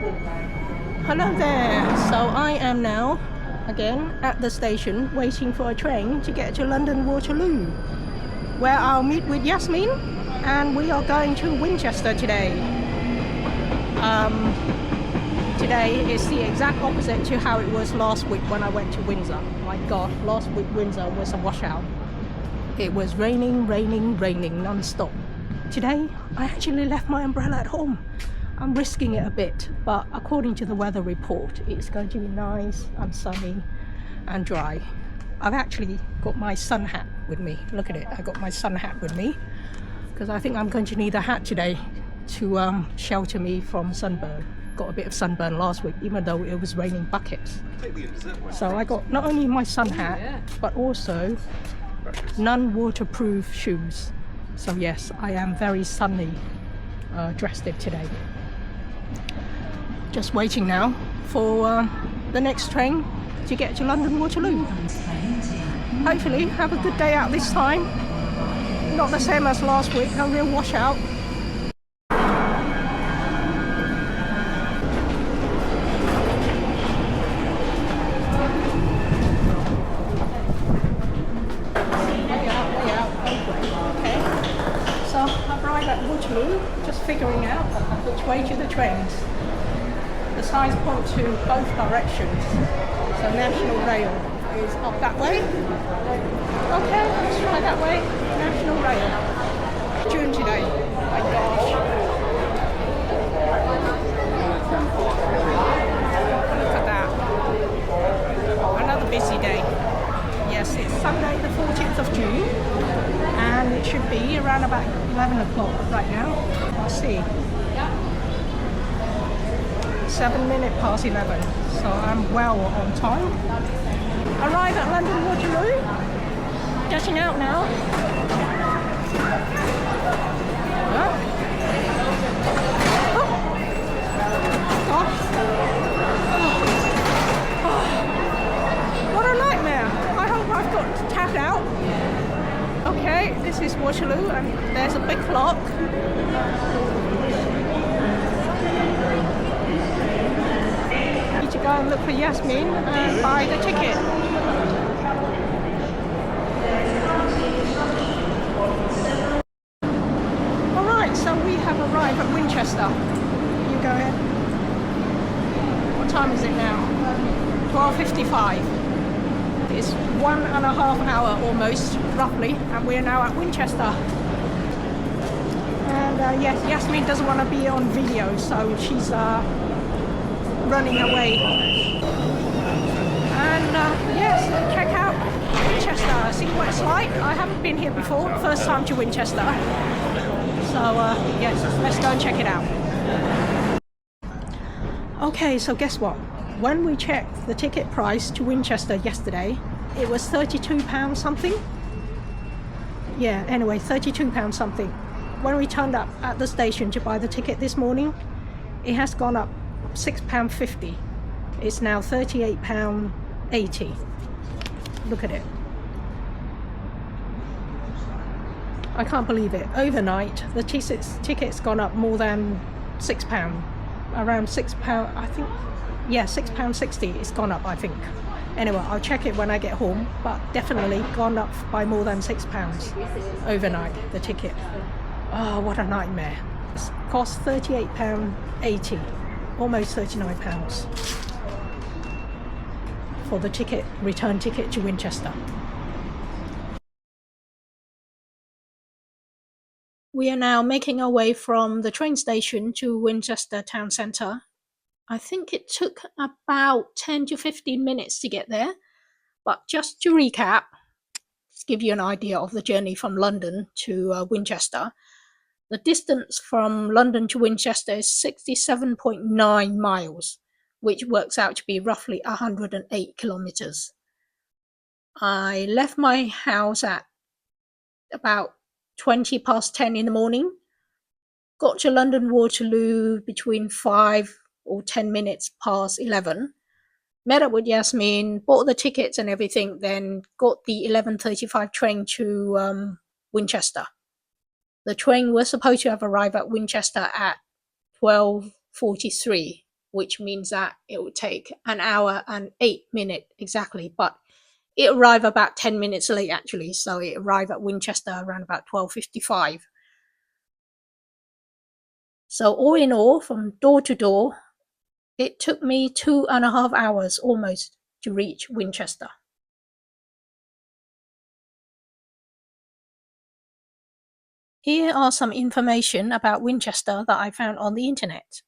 Hello there. So I am now again at the station waiting for a train to get to London Waterloo, where I'll meet with Yasmin, and we are going to Winchester today. Today is the exact opposite to how it was last week when I went to Windsor. My God, last week Windsor was a washout. It was raining non-stop. Today I actually left my umbrella at home. I'm risking it a bit, but according to the weather report, it's going to be nice and sunny and dry. I've actually got my sun hat with me. Look at it, I got my sun hat with me because I think I'm going to need a hat today to shelter me from sunburn. Got a bit of sunburn last week, even though it was raining buckets. So I got not only my sun hat, but also non-waterproof shoes. So yes, I am very sunny dressed it today. Just waiting now for the next train to get to London Waterloo. Hopefully have a good day out this time. Not the same as last week, a real washout. Okay, so I've arrived at Waterloo, just figuring out which way to the trains. The signs point to both directions. So National Rail is up that way. Okay, let's try that way. National Rail. June today. My gosh. Look at that. Another busy day. Yes, it's Sunday the 14th of June. And it should be around about 11 o'clock right now. Let's see. 7 minutes past 11, so I'm well on time. Arrive at London Waterloo, getting out now. Oh. Gosh. Oh. What a nightmare. I hope I've got tapped out. Okay, this is Waterloo and there's a big clock. To go and look for Yasmin and buy the ticket. Alright, so we have arrived at Winchester. You go ahead. What time is it now? 12:55. It's 1.5 hours almost, roughly, and we're now at Winchester. And yes, Yasmin doesn't want to be on video, so she's running away. And yes, check out Winchester, see what it's like. I haven't been here before, first time to Winchester. So yes, let's go and check it out. Okay, so guess what? When we checked the ticket price to Winchester yesterday, it was £32 something. Yeah, anyway, £32 something. When we turned up at the station to buy the ticket this morning, it has gone up £6.50. It's now £38.80. Look at it. I can't believe it. Overnight, the ticket's gone up more than £6. Around £6, I think. Yeah, £6.60 it's gone up, I think. Anyway, I'll check it when I get home, but definitely gone up by more than £6 overnight, the ticket. Oh, what a nightmare. It cost £38.80. Almost £39 for the ticket, return ticket to Winchester. We are now making our way from the train station to Winchester town centre. I think it took about 10 to 15 minutes to get there, but just to recap, to give you an idea of the journey from London to Winchester. The distance from London to Winchester is 67.9 miles, which works out to be roughly 108 kilometers. I left my house at about 20 past 10 in the morning, got to London Waterloo between 5 or 10 minutes past 11, met up with Yasmin, bought the tickets and everything, then got the 11:35 train to Winchester. The train was supposed to have arrived at Winchester at 12:43, which means that it would take an hour and 8 minutes exactly. But it arrived about 10 minutes late actually, so it arrived at Winchester around about 12:55. So all in all, from door to door, it took me 2.5 hours almost to reach Winchester. Here are some information about Winchester that I found on the internet.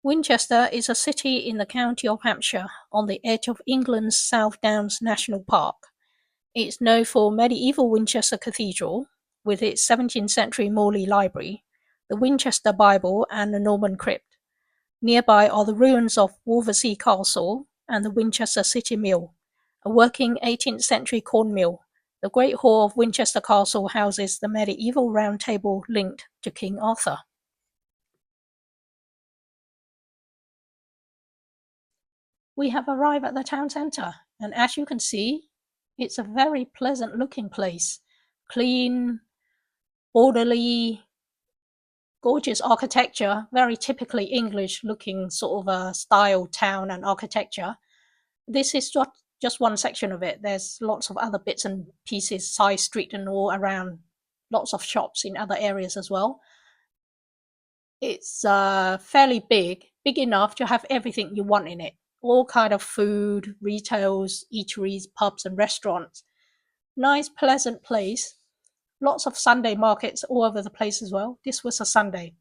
Winchester is a city in the county of Hampshire on the edge of England's South Downs National Park. It's known for medieval Winchester Cathedral, with its 17th century Morley Library, the Winchester Bible and the Norman Crypt. Nearby are the ruins of Wolversea Castle and the Winchester City Mill, a working 18th century corn mill. The Great Hall of Winchester Castle houses the medieval round table linked to King Arthur. We have arrived at the town centre, and as you can see, it's a very pleasant looking place. Clean, orderly, gorgeous architecture, very typically English looking sort of a style town and architecture. This is just one section of it. There's lots of other bits and pieces, side street and all around, lots of shops in other areas as well. It's fairly big enough to have everything you want in it. All kind of food, retails, eateries, pubs and restaurants. Nice, pleasant place. Lots of Sunday markets all over the place as well. This was a Sunday.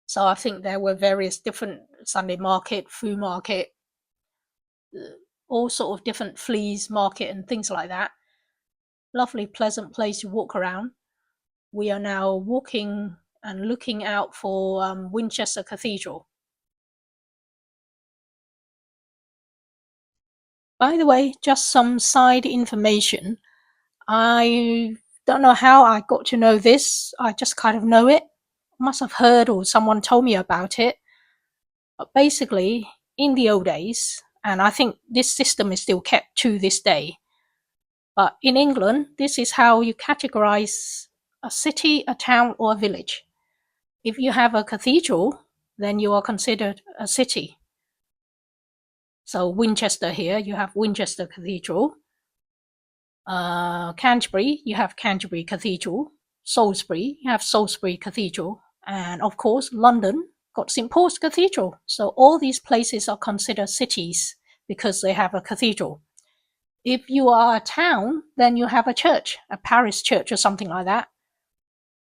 So I think there were various different Sunday market, food market, all sort of different fleas market and things like that. Lovely, pleasant place to walk around. We are now walking and looking out for Winchester Cathedral. By the way, just some side information. I don't know how I got to know this. I just kind of know it. Must have heard or someone told me about it. But basically, in the old days, and I think this system is still kept to this day, but in England, this is how you categorize a city, a town, or a village. If you have a cathedral, then you are considered a city. So Winchester here, you have Winchester Cathedral. Canterbury, you have Canterbury Cathedral. Salisbury, you have Salisbury Cathedral. And of course, London got St. Paul's Cathedral. So all these places are considered cities because they have a cathedral. If you are a town, then you have a church, a parish church or something like that.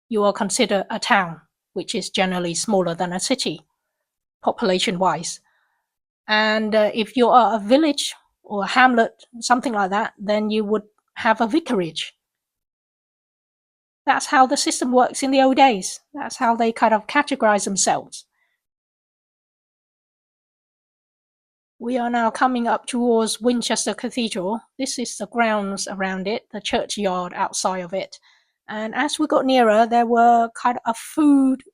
You are considered a town, which is generally smaller than a city, population-wise. And if you are a village or a hamlet, something like that, then you would have a vicarage. That's how the system works in the old days. That's how they kind of categorize themselves. We are now coming up towards Winchester Cathedral. This is the grounds around it, the churchyard outside of it. And as we got nearer, there were kind of a food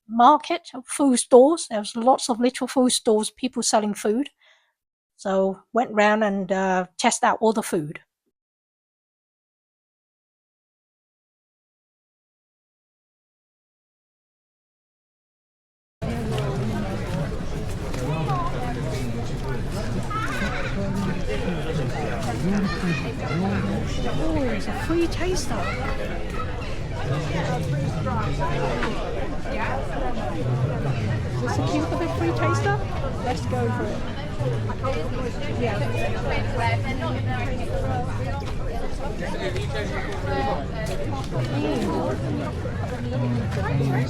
market, food stores. There was lots of little food stores, people selling food. So went round and tested out all the food. Oh, it's a free taster. Is this a cute little free taster? Let's go for it. Yeah.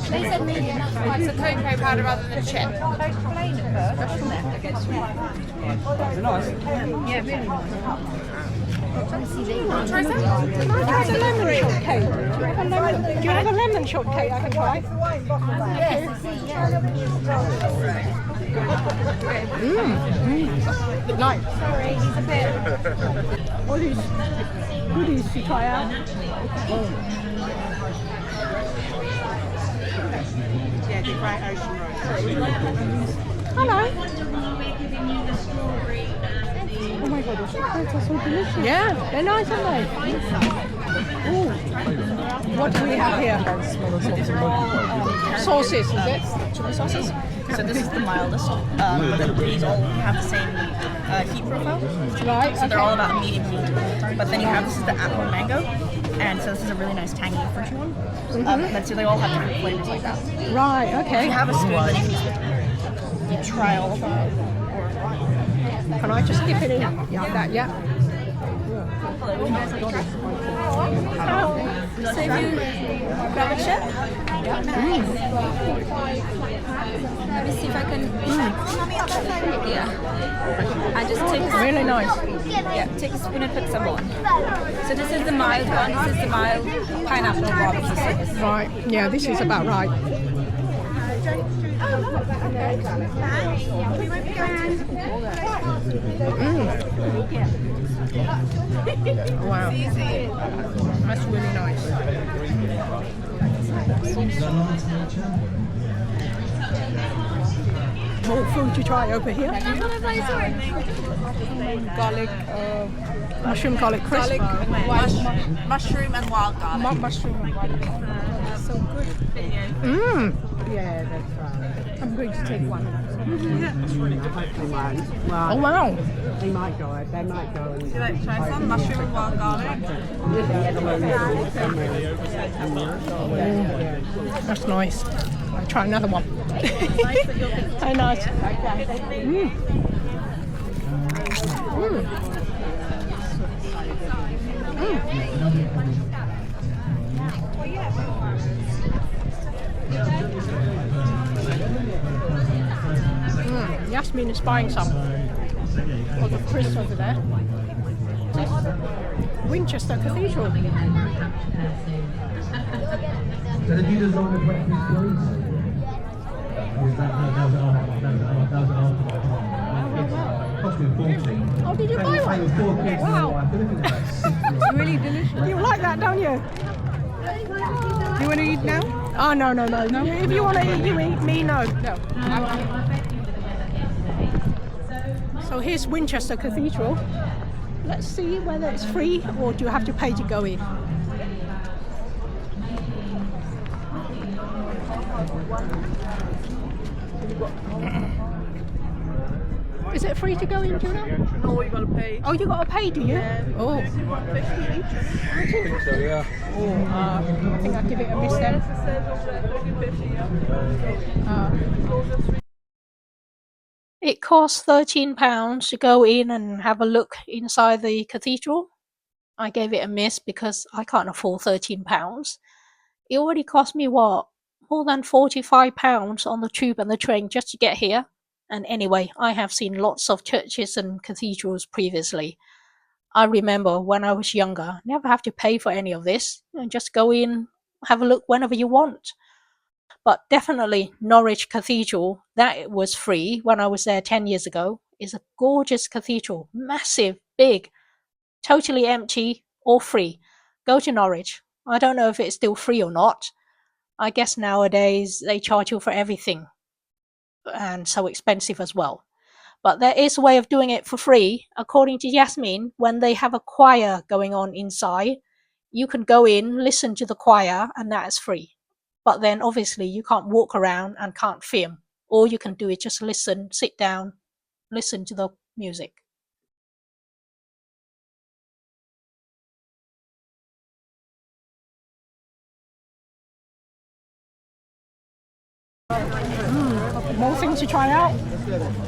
They said medium, that's why it's a cocoa powder rather than chip. Explain it first, doesn't it? Yeah, really nice. Try a lemon shortcake. Do you have a lemon shortcake I can try? Nice. Sorry, he's a bit... All these goodies to try out. Yeah, the Great Ocean Road. Hello. Oh my god, the chocolates are so delicious. Yeah, they're nice, aren't they? Ooh. What do we have here? Sauces, is it? Chili sauces. So this is the mildest. But these all have the same heat profile. Right, So they're all about medium heat. But then you have this is the apple mango, and so this is a really nice tangy, fruity one. But so they all have different flavors like that. Right, If okay. you have a spoon, then you can try all of them. Can I just dip it in? Yeah, like that, yeah. So if you grab a chip, let me see if I can. Yeah. I just take a spoon. Really nice. Yeah, take a spoon and put some on. So this is the mild one. This is the mild pineapple barbecue sauce. Right, yeah, this is about right. Wow, that's really nice. More food to try over here. Garlic, mushroom garlic crisp. Mushroom and wild garlic. Mushroom and garlic. So good. Yeah, that's right. I'm going to take one. Hopefully won't. Well, Oh wow. they might go. They might go. And, Like, try some mushroom and wild garlic. That's nice. I'll try another one. Very nice. Yasmin is buying some of the crisps over there. Winchester Cathedral. So did you design the breakfast, please? Cost me 14. Oh, did you buy one? Wow. really delicious. You like that, don't you? You want to eat now? Oh, no. If you want to eat, you eat. Me, no. So here's Winchester Cathedral. Let's see whether it's free or do you have to pay to go in. Is it free to go in, do you know? No, you gotta pay. Oh, you got to pay, do you? Oh. So, yeah. I think I'll give it a miss then. It costs £13 to go in and have a look inside the cathedral. I gave it a miss because I can't afford £13. It already cost me what? More than £45 on the tube and the train just to get here. And anyway, I have seen lots of churches and cathedrals previously. I remember when I was younger, never have to pay for any of this. And just go in, have a look whenever you want. But definitely Norwich Cathedral, that was free when I was there 10 years ago, is a gorgeous cathedral, massive, big, totally empty, all free. Go to Norwich. I don't know if it's still free or not. I guess nowadays they charge you for everything and so expensive as well. But there is a way of doing it for free. According to Yasmin, when they have a choir going on inside, you can go in, listen to the choir, and that is free. But then obviously you can't walk around and can't film. All you can do is just listen, sit down, listen to the music. More things to try out.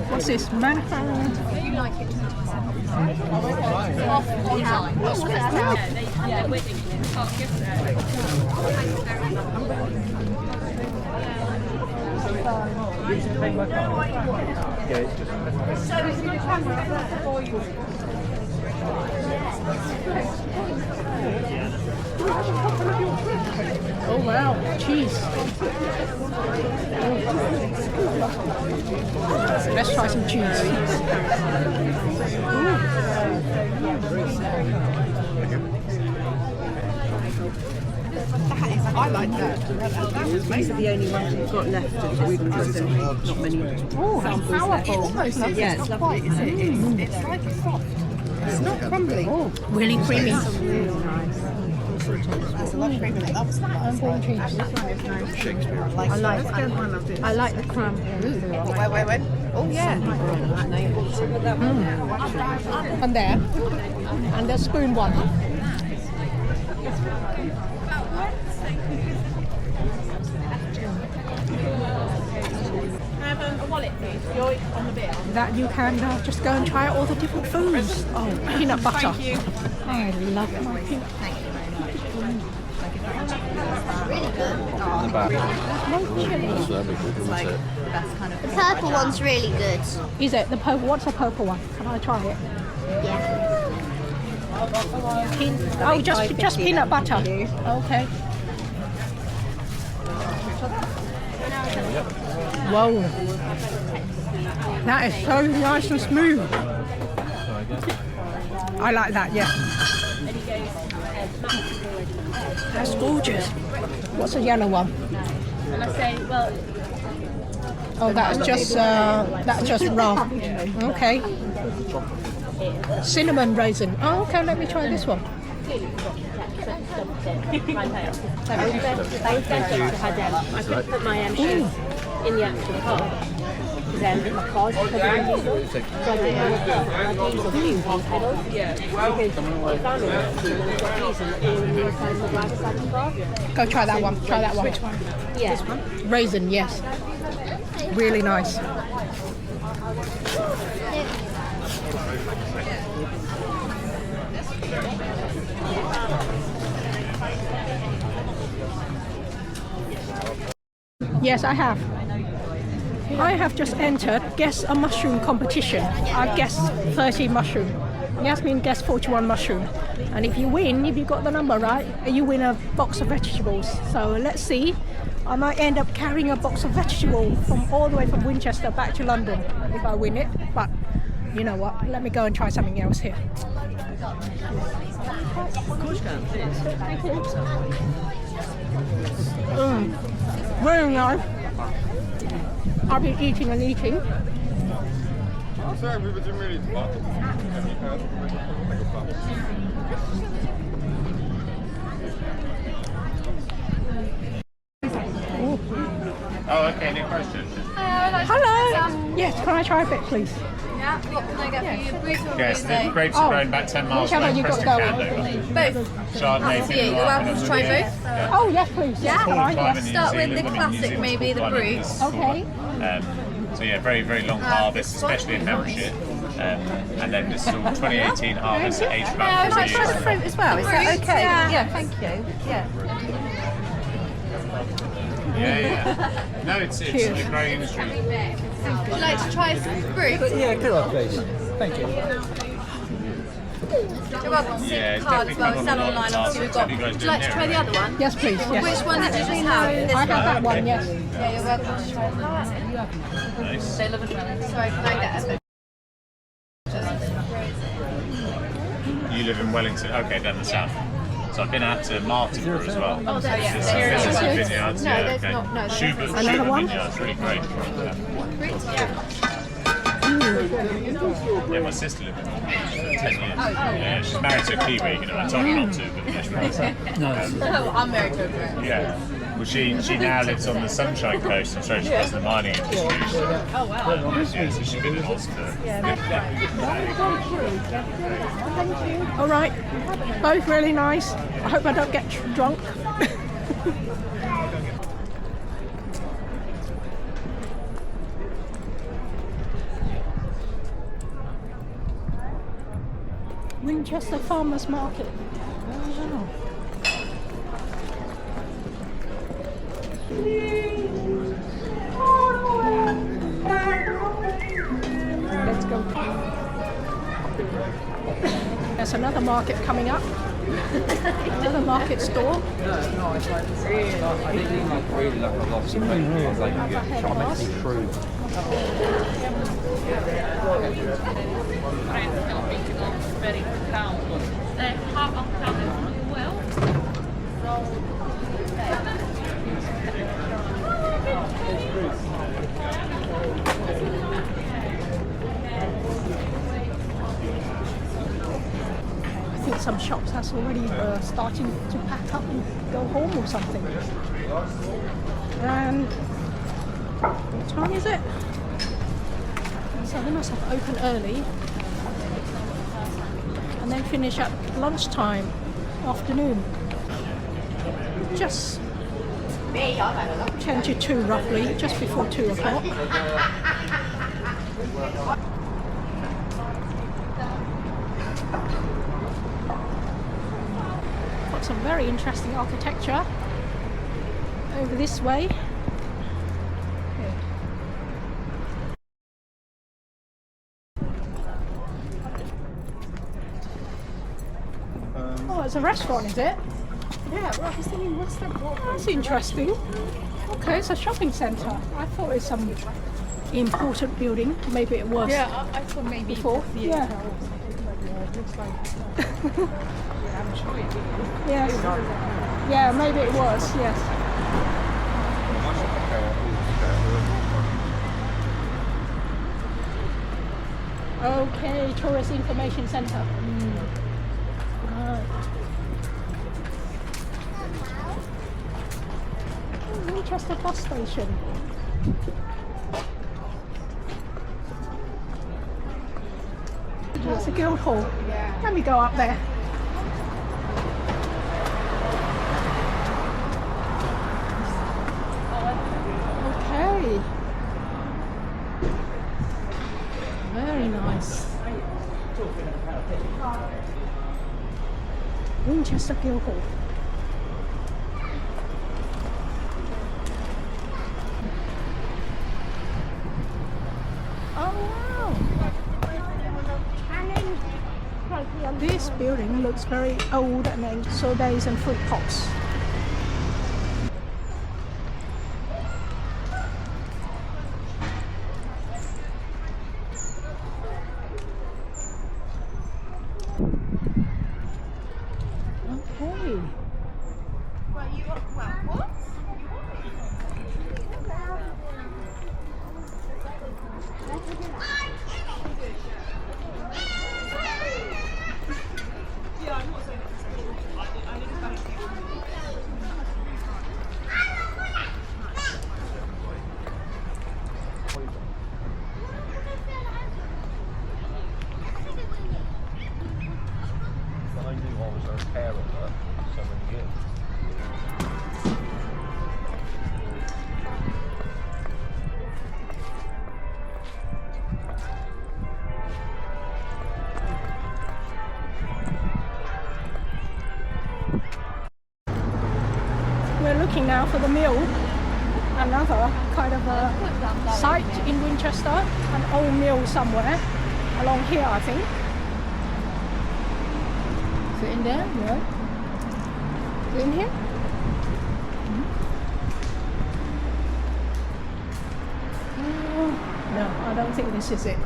What's this? Manhattan. Oh wow, cheese. Let's try some cheese. I like that. These are the only ones we've got left of this dozen. Not many. Oh, how powerful. Yeah, it's lovely. It's like soft. It's not crumbly. Really creamy. Really nice. That's a lot of cream in it. That was And green cheese. I like the crumb. Wait. Oh yeah. And there. And the spoon one. A wallet, please. You're on the bill. That you can just go and try all the different foods. Oh, peanut butter. Thank you. I love my peanut butter. The purple one's really good. Is it the purple? What's the purple one? Can I try it? Yeah. Oh, just peanut butter. Okay. Whoa. That is so nice and smooth. I like that, yeah. That's gorgeous. What's the yellow one? And I say, well, Oh, that's just raw. Okay. Cinnamon raisin. Oh, okay. Let me try this one. I could put my shoes in the actual car. Then my car's covered in diesel. So I didn't want to put my diesel fumes on pedals. Because I found it and then I've got diesel all in the inside of the driver's side of the car. Go try that one. Try that one. Which one? Yeah. This one? Raisin, yes. Really nice. Yes, I have. I have just entered Guess a Mushroom competition. I've guessed 30 mushroom. Yasmin guessed 41 mushroom. And if you win, if you got the number right, you win a box of vegetables. So let's see. I might end up carrying a box of vegetables from all the way from Winchester back to London if I win it. But you know what? Let me go and try something else here. Very nice. I'll be eating and eating. Oh, okay, no question. Hello. Yes, can I try a bit, please? Yeah, what can I get for you? Bruce or Yes, the rosé? grapes are growing back 10 miles Whichever away. you got Preston going. Candover. Both. Chardonnay, Up to you. Pinot You're Noir, welcome to Pinot try Noir. both. Yeah. Oh, yes, please. Yeah. Can I? Climate Yes. in New Start with Zealand, the and in New classic, Zealand maybe it's the called Brut. climate. Okay. So yeah, very, very long harvest, this one? especially in Hampshire. And then this is all 2018 harvest, aged I about might 3 try the years. fruit as well. Is that okay? Yeah, thank you. Yeah. Yeah. No, it's a growing industry. Would you like to try some fruit? Yeah, could I please? Thank you. You're welcome. Yeah, it's Cards, definitely well, come sell on online. the Obviously, we've got. Have you guys Would you like to doing try the it? other one? Yes, please. Yes. Which one did you just have? This I one? have that one, yes. Yeah, you're welcome to try that. Nice. They love it. Sorry, can I get a bit? You live in Wellington, okay, down the south. So I've been out to Martinborough as well. Oh, there, yeah. There's There some is. vineyards, No, yeah, there's okay. not. No, there's Schubert Another one? vineyards, really great. Yeah, my sister lived in Martinborough for 10 years. Yeah, she's married to a Kiwi, you know, I told her not to, but yeah, she was. Oh, I'm married to a Brit. Yeah. Well, she now lives on the Sunshine Coast, and so she does the mining industry. Oh, wow. Yeah, so she's been in Ulster. All right. Both really nice. I hope I don't get drunk. Winchester Farmers Market. Wow. Let's go. There's another market coming up. Another market store. some shops that's already starting to pack up and go home or something. And what time is it? So they must have opened early and then finish at lunchtime, afternoon. Just 10 to 2 roughly, just before 2 o'clock. Got some very interesting architecture over this way. Oh, it's a restaurant, is it? Yeah, well, I was thinking, what's the That's interesting. Okay, it's a shopping centre. I thought it's some important building. Maybe it was. Yeah, I thought maybe before. Yeah. it looks like. Yeah, I'm sure it is. Yes. Yeah, maybe it was. Yes. Okay, tourist information centre. Right. Winchester bus station. It's a guild hall. Let me go up there. Okay. Very nice. Winchester Guild Hall. This building looks very old and then sodas and fruit pots. Okay. We're looking now for the mill, another kind of a site in Winchester, an old mill somewhere along here, I think. Is it in there? No. Is it in here? No, I don't think this is it.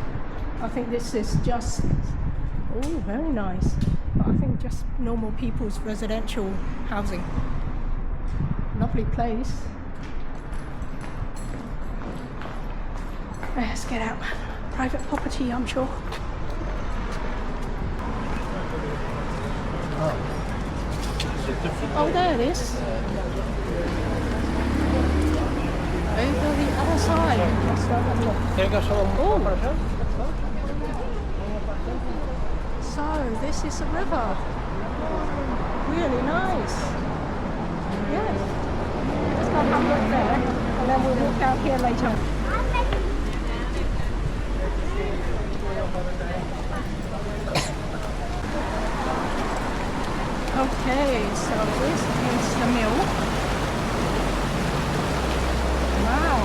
I think this is just, oh, very nice. But I think just normal people's residential housing. Lovely place. Let's get out. Private property, I'm sure. Oh, there it is. Over the other side. Let's go have a look. Oh. So, this is a river. Really nice. Yes. Let's go have a look there, and then we'll walk out here later. Okay, so this is the mill. Wow.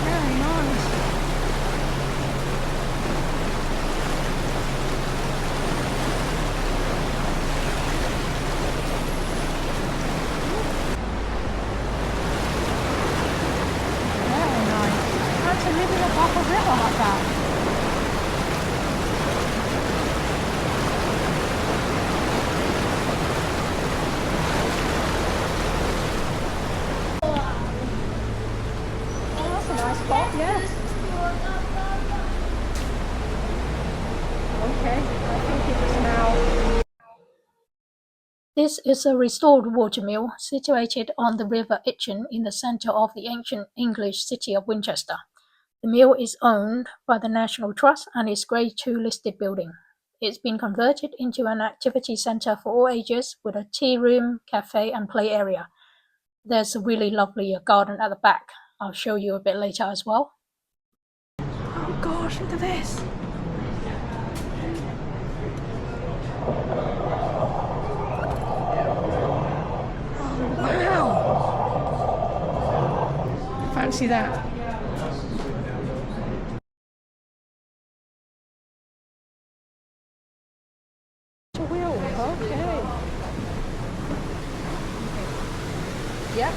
Very nice. Very nice. That's a living above a river like that. This is a restored watermill situated on the River Itchen in the centre of the ancient English city of Winchester. The mill is owned by the National Trust and is Grade 2 listed building. It's been converted into an activity centre for all ages with a tea room, cafe and play area. There's a really lovely garden at the back. I'll show you a bit later as well. Oh gosh, look at this! Wow! Fancy that. It's a wheel, okay. Yep.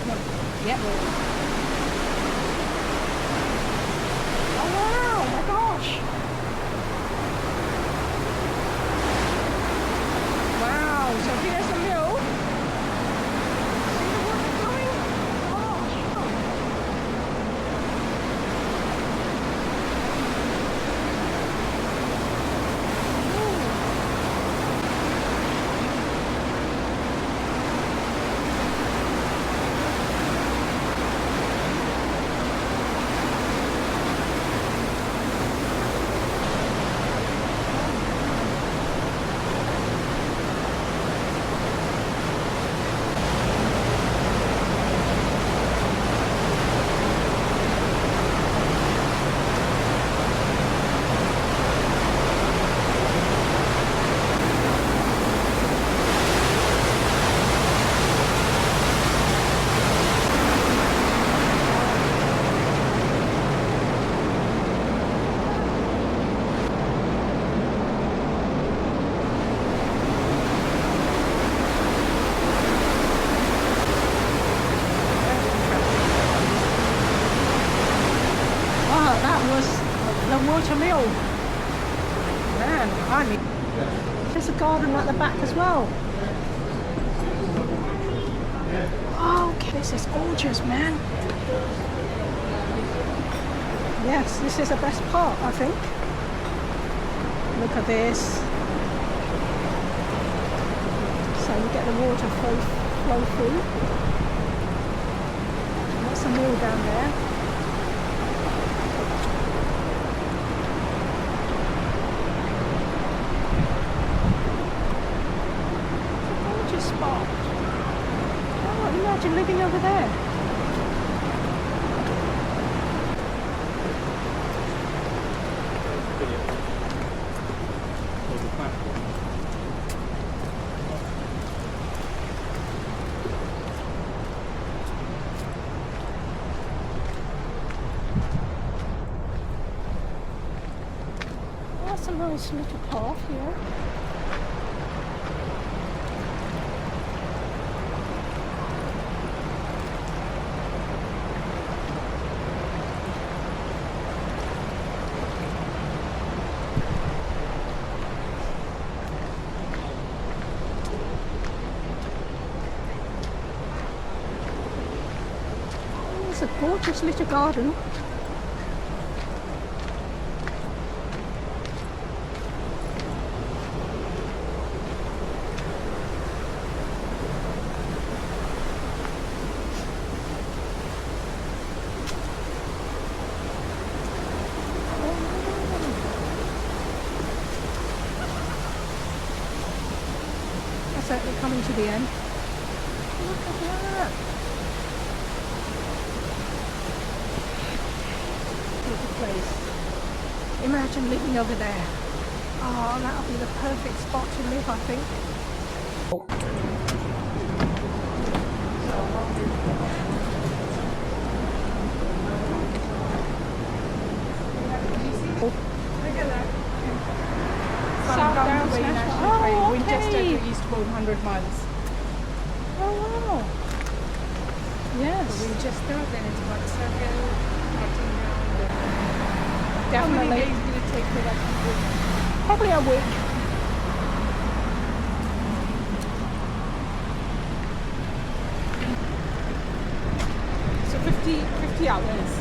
Oh wow, my gosh! Wow, so here's the mill. Watermill. Man, there's a garden at the back as well. Oh, okay, this is gorgeous, man. Yes, this is the best part, I think. Look at this. So you get the water flow through. That's a mill down there. Spot. Oh, imagine living over there. That's a nice little path here. It's a gorgeous little garden. That's it, we're coming to the end. Look at that! Place. Imagine living over there. Oh, that'll be the perfect spot to live, I think. Southdown National Train, okay. Winchester to Eastbourne, 100 miles. Oh wow! Yes. So Winchester, then it's about circle, cutting round. How many Definitely. days will it take for that to go? Probably a week. So 50 hours.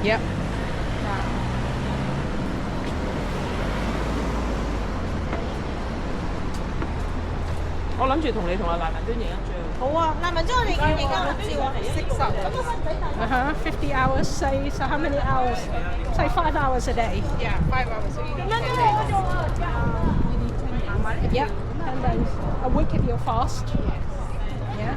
Yep. Wow. 我諗住同你同阿賴文端影一張。好啊，嗱，文章我哋要影張合照啊，Uh-huh. 50 hours, say, so how many hours? Say 5 hours a day. Yeah, 5 hours. So you need 10 days. Yep, 10 days. A week if you're fast. Yeah.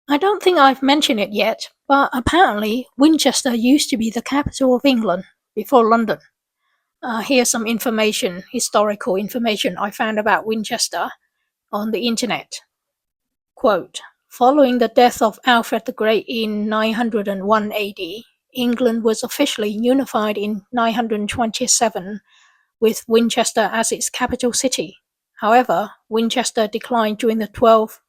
I don't think I've mentioned it yet, but apparently Winchester used to be the capital of England before London. Here's some information, historical information I found about Winchester on the internet. Quote, following the death of Alfred the Great in 901 AD, England was officially unified in 927 with Winchester as its capital city. However, Winchester declined during the 12th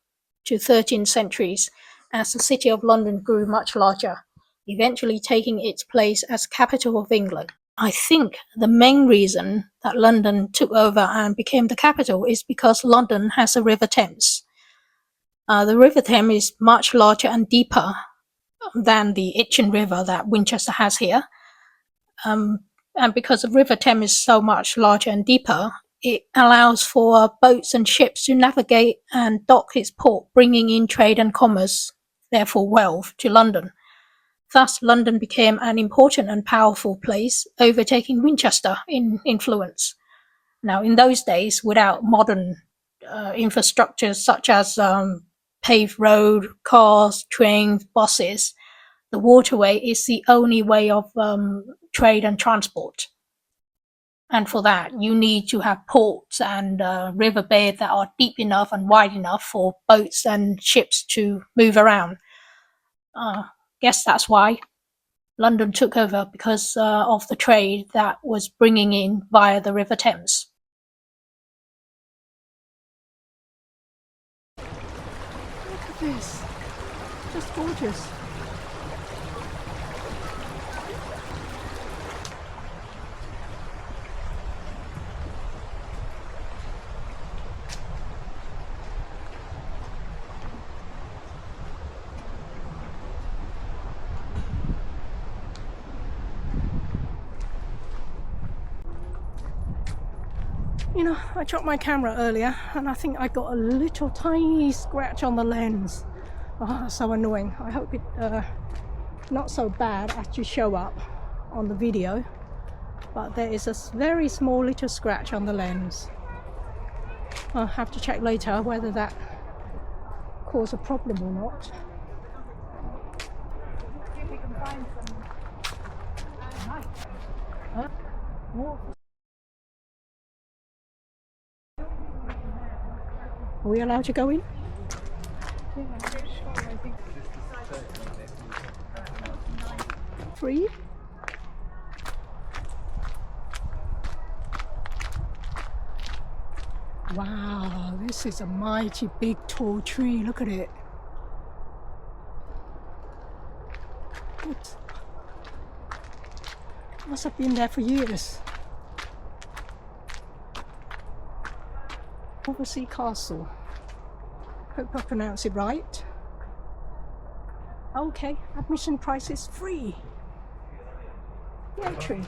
to 13th centuries as the city of London grew much larger, eventually taking its place as capital of England. I think the main reason that London took over and became the capital is because London has the River Thames. The River Thames is much larger and deeper than the Itchen River that Winchester has here. And because the River Thames is so much larger and deeper, it allows for boats and ships to navigate and dock its port, bringing in trade and commerce, therefore wealth, to London. Thus, London became an important and powerful place, overtaking Winchester in influence. Now, in those days, without modern infrastructures such as paved road, cars, trains, buses, the waterway is the only way of trade and transport. And for that, you need to have ports and riverbeds that are deep enough and wide enough for boats and ships to move around. Guess that's why London took over, because of the trade that was bringing in via the River Thames. Look at this. Just gorgeous. You know, I dropped my camera earlier and I think I got a little tiny scratch on the lens. Oh, so annoying. I hope it not so bad as to show up on the video, but there is a very small little scratch on the lens. I'll have to check later whether that caused a problem or not. Are we allowed to go in? Free? Wow, this is a mighty big tall tree. Look at it. It must have been there for years. Oversea Castle. Hope I pronounce it right. Okay, admission price is free. The entry.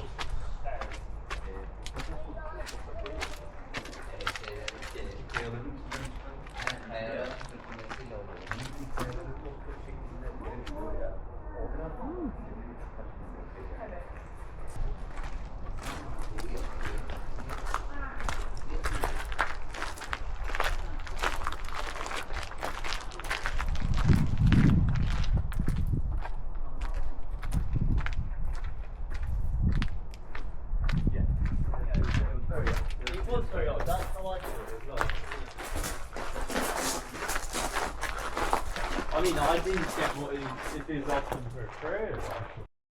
I didn't get what it is often for prayer.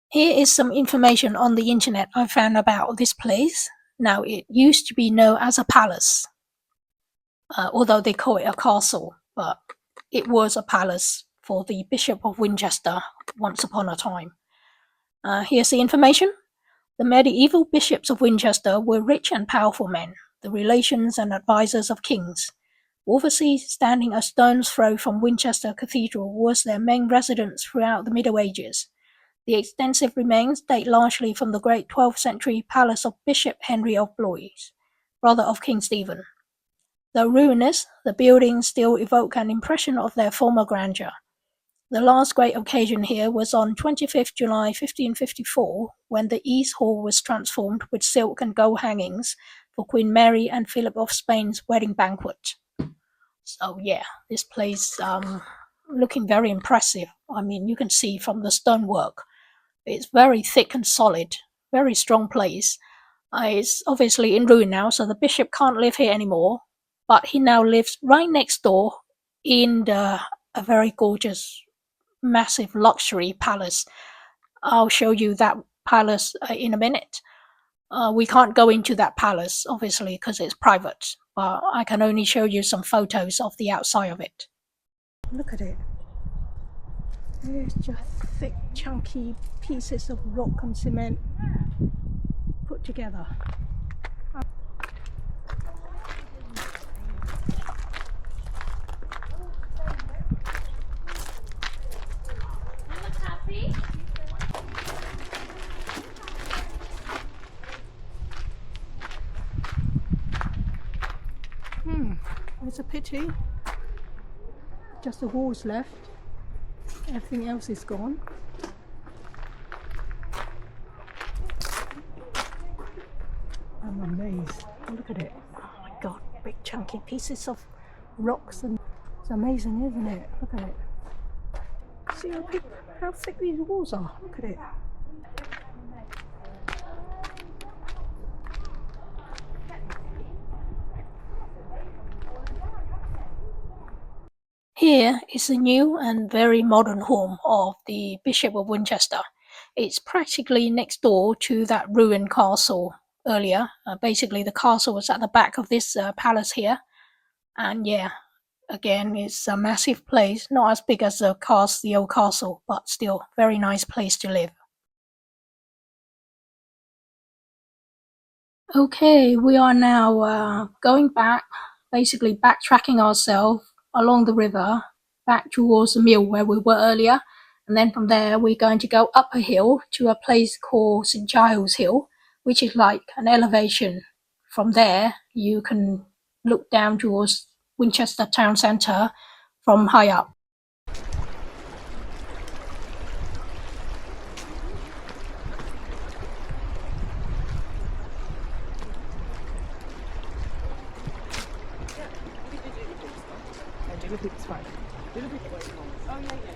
Here is some information on the internet I found about this place. Now, it used to be known as a palace, although they call it a castle, but it was a palace for the Bishop of Winchester once upon a time. Here's the information. The medieval bishops of Winchester were rich and powerful men, the relations and advisors of kings. Wolversea, standing a stone's throw from Winchester Cathedral, was their main residence throughout the Middle Ages. The extensive remains date largely from the great 12th century palace of Bishop Henry of Blois, brother of King Stephen. Though ruinous, the buildings still evoke an impression of their former grandeur. The last great occasion here was on 25th July 1554, when the East Hall was transformed with silk and gold hangings for Queen Mary and Philip of Spain's wedding banquet. So yeah, this place looking very impressive. I mean, you can see from the stonework, it's very thick and solid, very strong place. It's obviously in ruin now, so the bishop can't live here anymore, but he now lives right next door in a very gorgeous, massive luxury palace. I'll show you that palace in a minute. We can't go into that palace, obviously, because it's private, but I can only show you some photos of the outside of it. Look at it. It's just thick, chunky pieces of rock and cement put together. It's a pity. Just the walls left. Everything else is gone. I'm amazed. Look at it. Oh my god, big chunky pieces of rocks, and it's amazing, isn't it? Look at it. See how thick these walls are. Look at it. Here is the new and very modern home of the Bishop of Winchester. It's practically next door to that ruined castle earlier. Basically, the castle was at the back of this palace here. And yeah, again, it's a massive place. Not as big as the old castle, but still very nice place to live. Okay, we are now going back, basically backtracking ourselves along the river back towards the mill where we were earlier, and then from there we're going to go up a hill to a place called St. Giles Hill, which is like an elevation. From there you can look down towards Winchester town centre from high up. It's fine. Oh, yeah, yeah.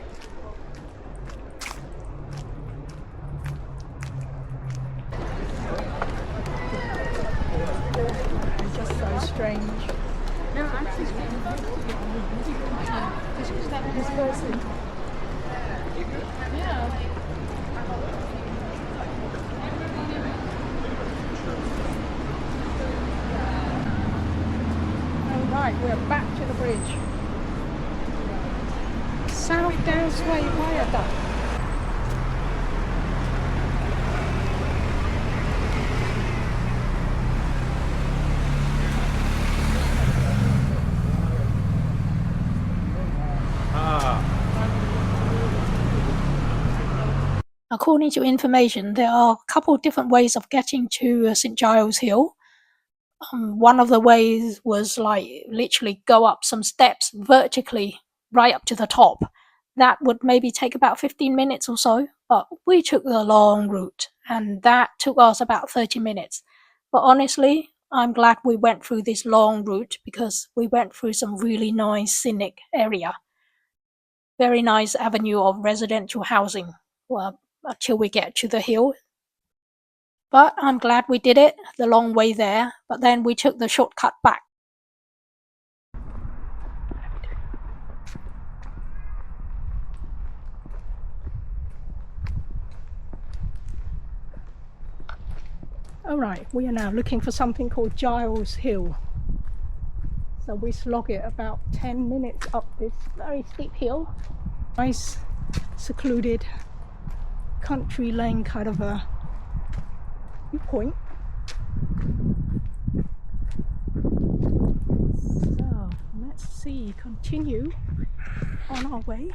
It's just so strange. No, actually, this person. Yeah. All right, we're back to the bridge. South Downsway Viaduct. According to information, there are a couple of different ways of getting to St. Giles Hill. One of the ways was like literally go up some steps vertically right up to the top. That would maybe take about 15 minutes or so, but we took the long route and that took us about 30 minutes. But honestly, I'm glad we went through this long route because we went through some really nice scenic area. Very nice avenue of residential housing until we get to the hill. But I'm glad we did it the long way there, but then we took the shortcut back. Alright, we are now looking for something called Giles Hill. So we slog it about 10 minutes up this very steep hill. Nice, secluded, country lane kind of a viewpoint. So let's see, continue on our way.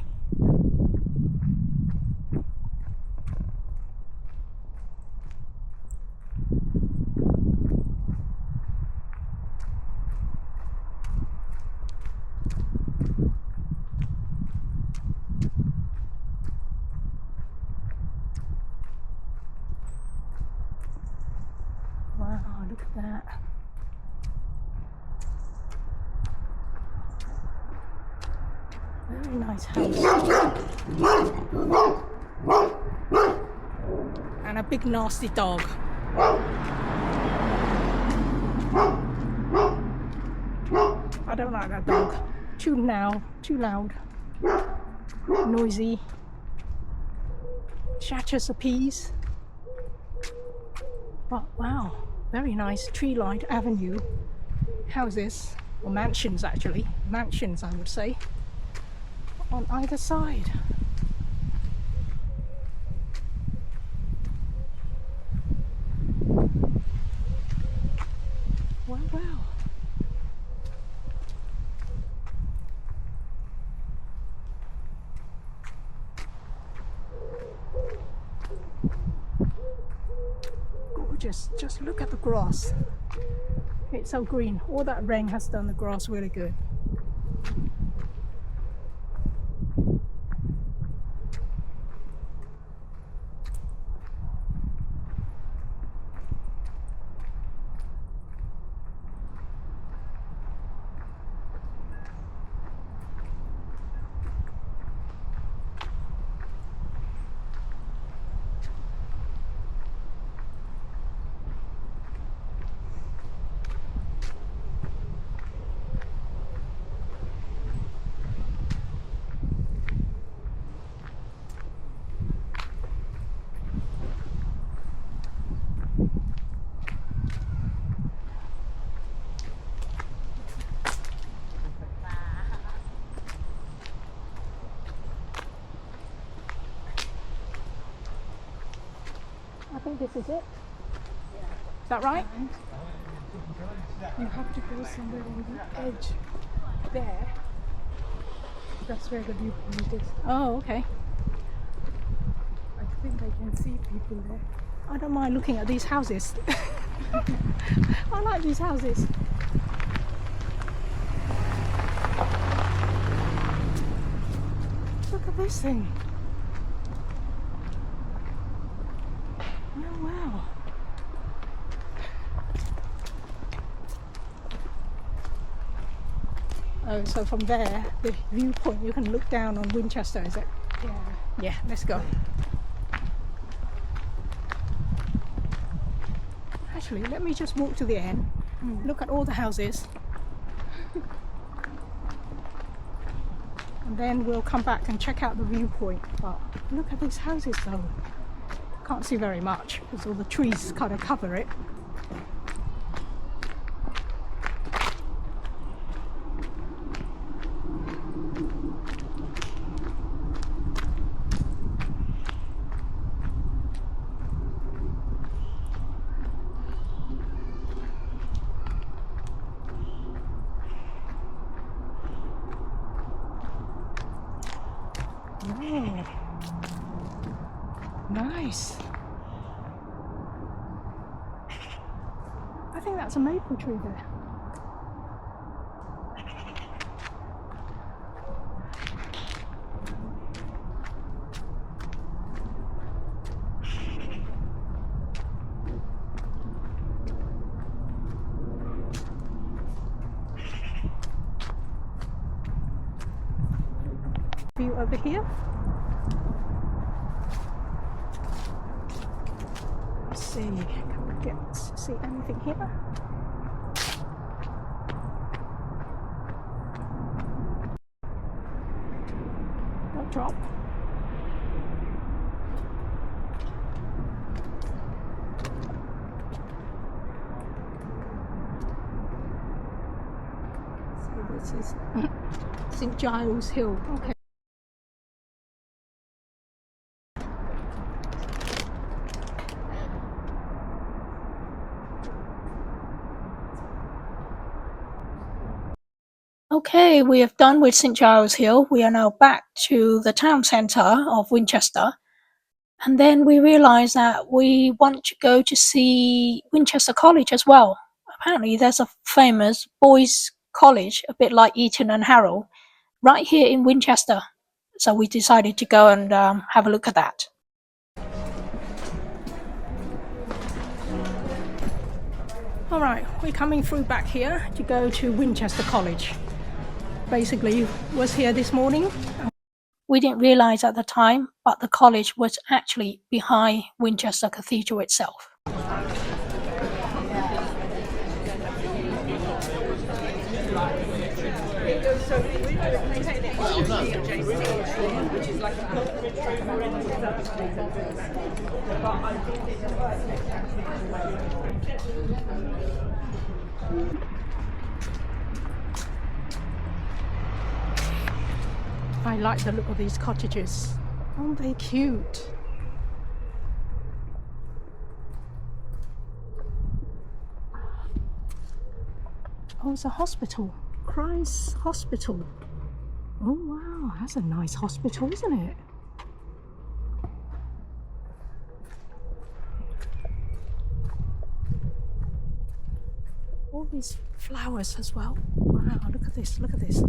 look at that. Very nice house. And a big nasty dog. I don't like that dog. Too loud, noisy. Shatters a piece. But wow, very nice tree-lined avenue. Houses, or mansions actually. Mansions, I would say. On either side. Wow, wow. Gorgeous. Just look at the grass. It's so green. All that rain has done the grass really good. I think this is it. Is that right? You have to go somewhere on the edge. There. That's where the viewpoint is. Oh, okay. I think I can see people there. I don't mind looking at these houses. I like these houses. Look at this thing. Oh, wow. Oh, so from there, the viewpoint, you can look down on Winchester, is it? Yeah. Yeah, let's go. Actually, let me just walk to the end, look at all the houses, and then we'll come back and check out the viewpoint. But look at these houses though. Can't see very much because all the trees kind of cover it. Oh, nice. I think that's a maple tree there. View over here. Let's see, can we get to see anything here? Don't drop. So this is St. Giles Hill. Okay. Okay, we have done with St. Giles Hill. We are now back to the town centre of Winchester. And then we realised that we want to go to see Winchester College as well. Apparently there's a famous boys' college, a bit like Eton and Harrow, right here in Winchester. So we decided to go and have a look at that. Alright, we're coming through back here to go to Winchester College. Basically, was here this morning. We didn't realise at the time, but the college was actually behind Winchester Cathedral itself. I like the look of these cottages. Aren't they cute? Oh, it's a hospital. Christ Hospital. Oh wow, that's a nice hospital, isn't it? All these flowers as well. Wow, look at this, look at this.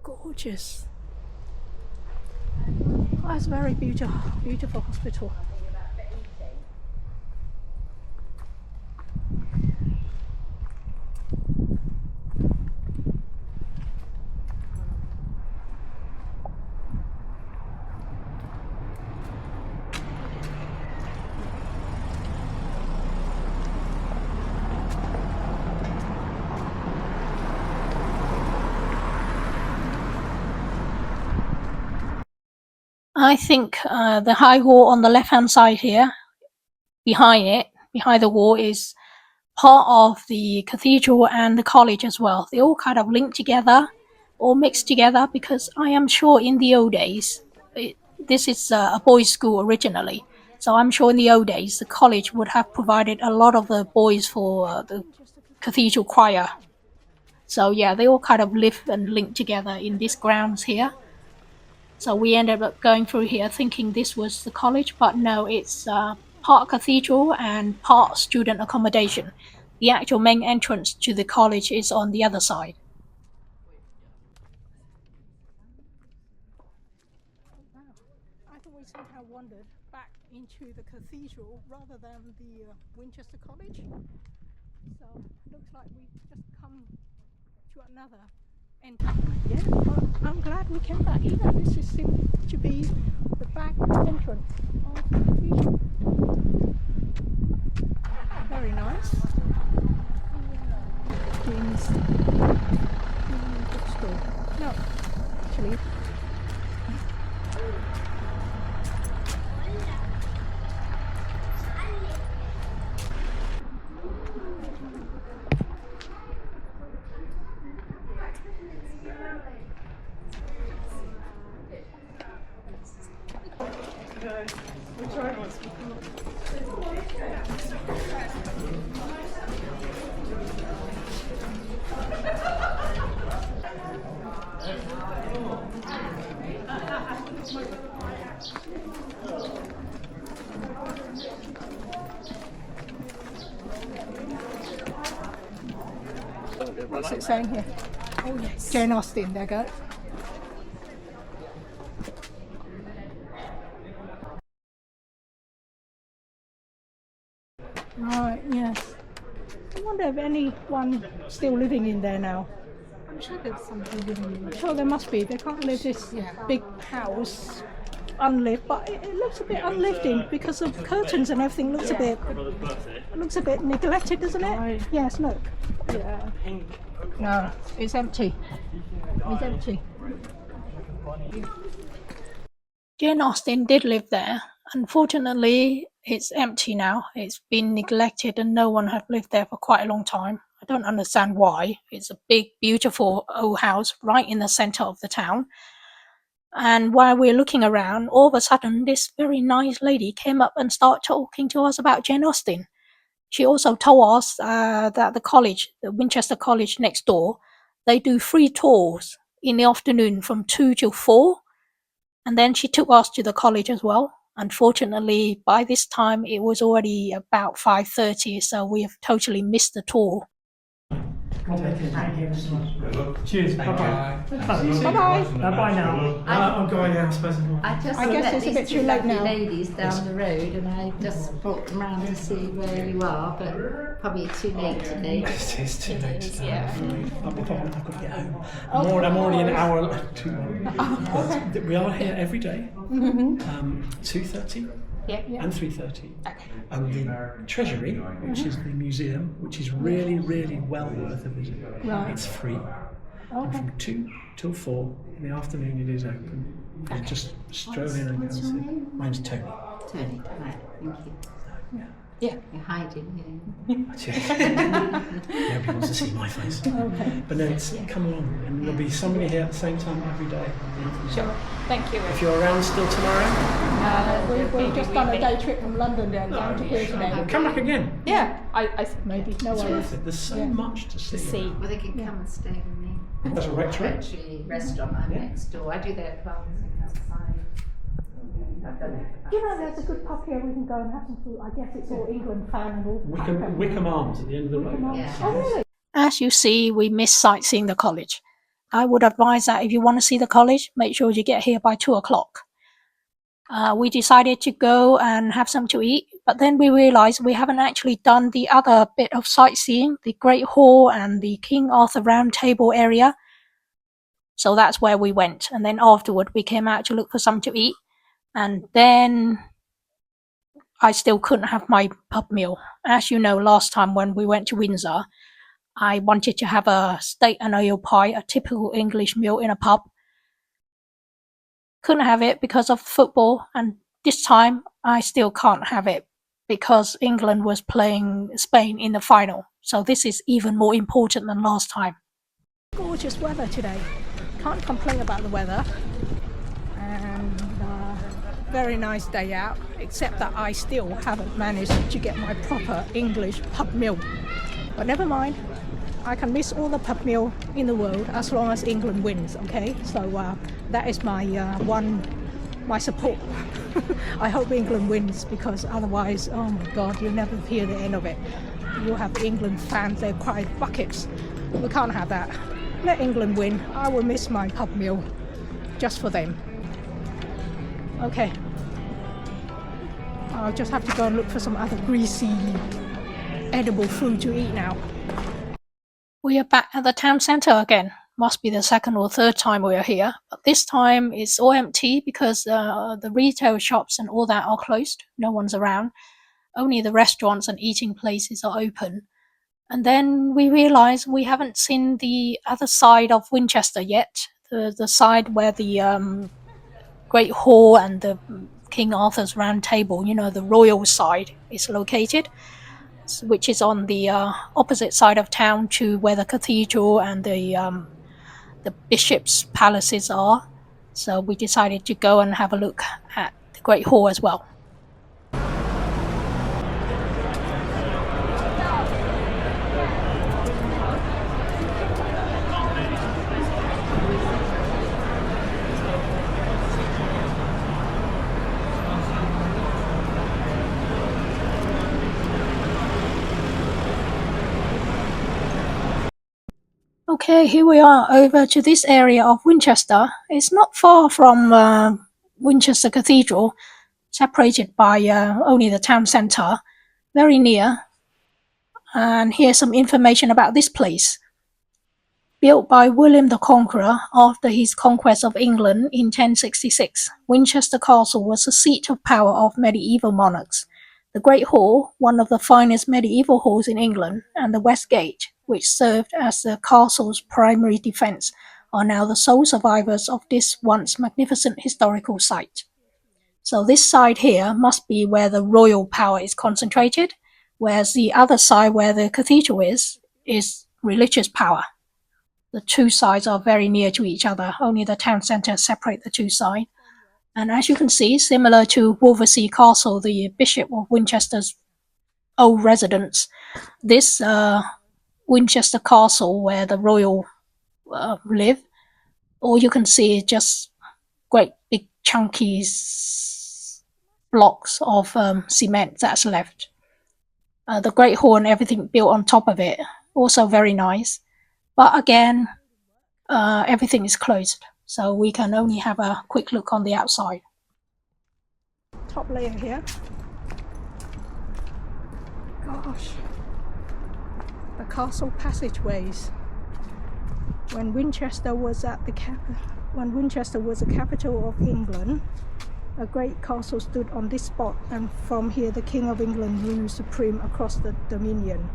Gorgeous. Oh, that's a very beautiful hospital. I think the high wall on the left hand side here, behind the wall, is part of the cathedral and the college as well. They all kind of linked together, all mixed together, because I am sure in the old days, this is a boys' school originally, so I'm sure in the old days the college would have provided a lot of the boys for the cathedral choir. So yeah, they all kind of live and link together in these grounds here. So we ended up going through here thinking this was the college, but no, it's part cathedral and part student accommodation. The actual main entrance to the college is on the other side. I think we somehow wandered back into the cathedral rather than the Winchester College. So it looks like we just come to another entrance. Yeah, but I'm glad we came back here. This seems to be the back entrance of the cathedral. Very nice. Jeans. Bookstore. No, actually. What's it saying here? Oh yes. Jane Austen, there you go. Right, yes. I wonder if anyone still living in there now. I'm sure there's somebody living in I'm sure there must be. They can't live this big house unlived, but it looks a bit unlived in because of curtains and everything. Looks a bit neglected, doesn't it? Right. Yes, look. Yeah. No, it's empty. It's empty. Jane Austen did live there. Unfortunately, it's empty now. It's been neglected and no one had lived there for quite a long time. I don't understand why. It's a big, beautiful old house right in the centre of the town. And while we're looking around, all of a sudden, this very nice lady came up and started talking to us about Jane Austen. She also told us that the college, the Winchester College next door, they do free tours in the afternoon from 2 till 4. And then she took us to the college as well. Unfortunately, by this time, it was already about 5:30, so we have totally missed the tour. Cheers. Bye-bye. Bye-bye. Bye now. I'm going now, I suppose. I guess it's a bit too late now. Ladies down the road, and I just brought them round to see where you are, but probably too late today. It's too late today. Yeah. I've got to get home. I'm already an hour too long. But we are here every day. 2:30 and 3:30. And the Treasury, which is the museum, which is really, really well worth a visit. Right. It's free. And from 2 till 4 in the afternoon it is open. You just stroll in and go and see. My name's Tony. Tony, right, thank you. Yeah. You're hiding here. Nobody wants to see my face. Okay. But no, come along, and there'll be somebody here at the same time every day. Sure. Thank you. If you're around still tomorrow, We've just done a day trip from London down to here today. come back again. Yeah, I maybe. No It's worries. worth it. There's so much to see. Well, they can come and stay with me. That's a rectory. Rectory restaurant, I'm next door. I do their plants outside. I've done it. You know, there's a good pub here. We can go and have some food. I guess it's all England fan and all. Wickham Arms at the end of the road. Yeah. Oh, really? As you see, we miss sightseeing the college. I would advise that if you want to see the college, make sure you get here by 2 o'clock. We decided to go and have something to eat, but then we realized we haven't actually done the other bit of sightseeing, the Great Hall and the King Arthur Round Table area. So that's where we went. And then afterward, we came out to look for something to eat. And then I still couldn't have my pub meal. As you know, last time when we went to Windsor, I wanted to have a steak and ale pie, a typical English meal in a pub. Couldn't have it because of football, and this time I still can't have it because England was playing Spain in the final. So this is even more important than last time. Gorgeous weather today. Can't complain about the weather. And very nice day out, except that I still haven't managed to get my proper English pub meal. But never mind, I can miss all the pub meal in the world as long as England wins, okay? So that is my my support. I hope England wins, because otherwise, oh my God, you'll never hear the end of it. You'll have England fans, they'll cry buckets. We can't have that. Let England win. I will miss my pub meal just for them. Okay, I'll just have to go and look for some other greasy, edible food to eat now. We are back at the town centre again. Must be the second or third time we are here, but this time it's all empty because the retail shops and all that are closed. No one's around. Only the restaurants and eating places are open. And then we realise we haven't seen the other side of Winchester yet. The side where the Great Hall and the King Arthur's Round Table, you know, the royal side, is located, which is on the opposite side of town to where the cathedral and the bishop's palaces are. So we decided to go and have a look at the Great Hall as well. Okay, here we are over to this area of Winchester. It's not far from Winchester Cathedral, separated by only the town centre, very near. And here's some information about this place. Built by William the Conqueror after his conquest of England in 1066, Winchester Castle was the seat of power of medieval monarchs. The Great Hall, one of the finest medieval halls in England, and the West Gate, which served as the castle's primary defence, are now the sole survivors of this once magnificent historical site. So this side here must be where the royal power is concentrated, whereas the other side where the cathedral is religious power. The two sides are very near to each other, only the town centre separates the two sides. And as you can see, similar to Wolversea Castle, the Bishop of Winchester's old residence, this Winchester Castle, where the royal live, all you can see is just great big chunky blocks of cement that's left. The Great Hall and everything built on top of it, also very nice. But again, everything is closed, so we can only have a quick look on the outside. Top layer here. Gosh, the castle passageways. When Winchester was a capital of England, a great castle stood on this spot, and from here the King of England ruled supreme across the Dominion.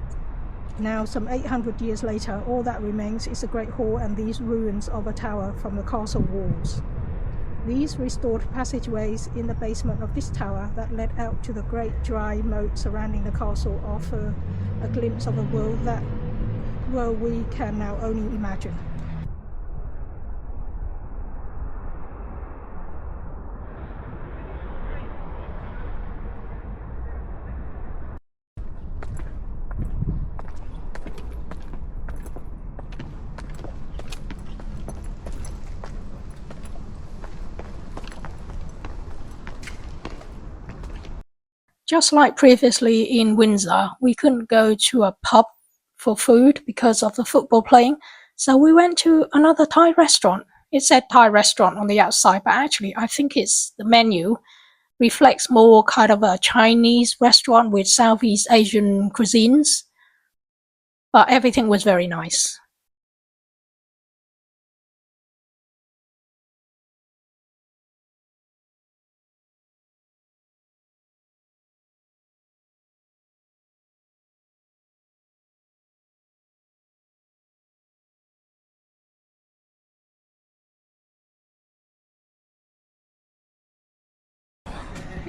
Now, some 800 years later, all that remains is a great hall and these ruins of a tower from the castle walls. These restored passageways in the basement of this tower that led out to the great dry moat surrounding the castle offer a glimpse of a world that we can now only imagine. Just like previously in Windsor, we couldn't go to a pub for food because of the football playing, so we went to another Thai restaurant. It said Thai restaurant on the outside, but actually I think it's the menu reflects more kind of a Chinese restaurant with Southeast Asian cuisines, but everything was very nice.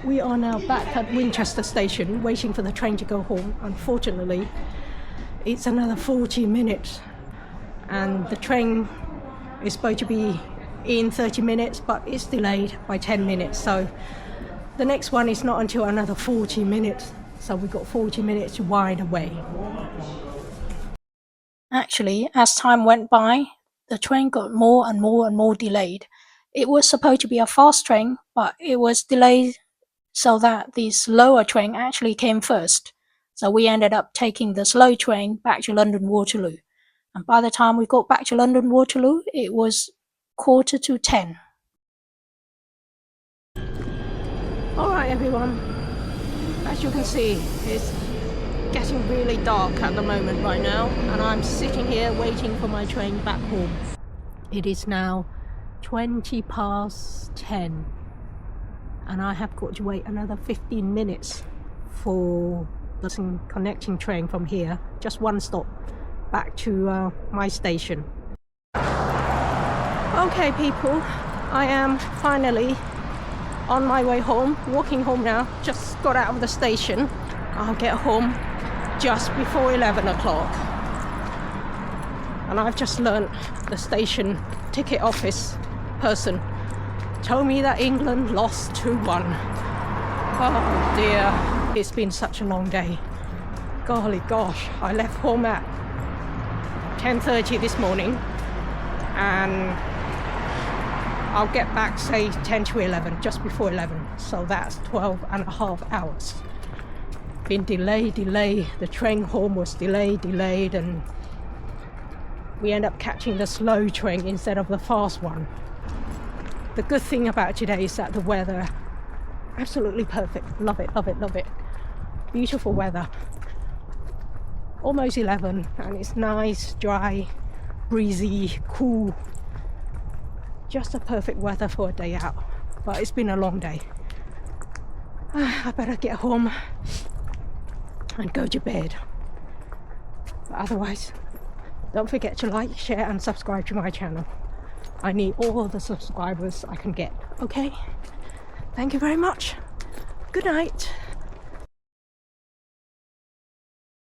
We are now back at Winchester station waiting for the train to go home. Unfortunately, it's another 40 minutes and the train is supposed to be in 30 minutes, but it's delayed by 10 minutes. So the next one is not until another 40 minutes. So we've got 40 minutes to wind away. Actually, as time went by, the train got more and more and more delayed. It was supposed to be a fast train, but it was delayed so that the slower train actually came first. So we ended up taking the slow train back to London Waterloo. And by the time we got back to London Waterloo, it was 9:45. Alright everyone, as you can see, it's getting really dark at the moment right now, and I'm sitting here waiting for my train back home. It is now 10:20 and I have got to wait another 15 minutes for the connecting train from here, just one stop back to my station. Okay people, I am finally on my way home, walking home now. Just got out of the station. I'll get home just before 11 o'clock. And I've just learnt the station ticket office person told me that England lost 2-1. Oh dear, it's been such a long day. Golly gosh, I left home at 10:30 this morning and I'll get back say 10 to 11, just before 11, so that's 12.5 hours. Been delayed, the train home was delayed, and we end up catching the slow train instead of the fast one. The good thing about today is that the weather, absolutely perfect. Love it. Beautiful weather. Almost 11 and it's nice, dry, breezy, cool. Just a perfect weather for a day out. But it's been a long day. I better get home and go to bed. But otherwise, don't forget to like, share and subscribe to my channel. I need all the subscribers I can get, okay? Thank you very much. Good night.